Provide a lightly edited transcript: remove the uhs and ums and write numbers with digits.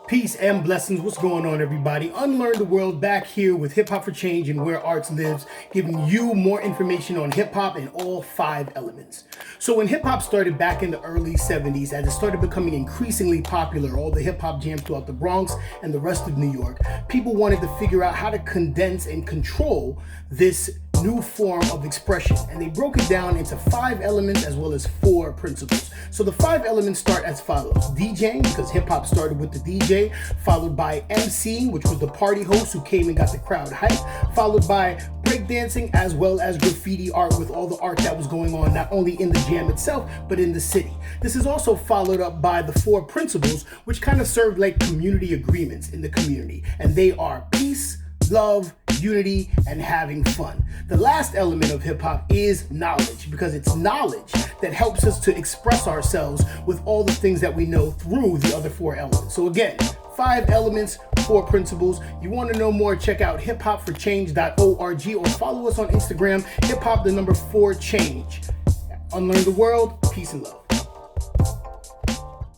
Peace and blessings. What's going on, everybody? Unlearn the World back here with Hip Hop for Change and Where Arts Lives, giving you more information on hip hop and all 5 elements. So when hip hop started back in the early 70s, as it started becoming increasingly popular, all the hip hop jams throughout the Bronx and the rest of New York, people wanted to figure out how to condense and control this new form of expression, and they broke it down into 5 elements as well as 4 principles. So the 5 elements start as follows: DJing, because hip hop started with the DJ, followed by MC, which was the party host who came and got the crowd hyped, followed by breakdancing, as well as graffiti art, with all the art that was going on not only in the jam itself but in the city. This is also followed up by the 4 principles, which kind of served like community agreements in the community, and they are peace, love, unity, and having fun. The last element of hip hop is knowledge, because it's knowledge that helps us to express ourselves with all the things that we know through the other 4 elements. So again, 5 elements, 4 principles. You want to know more, check out hiphopforchange.org or follow us on Instagram, hiphop4change. Unlearn the World, peace and love.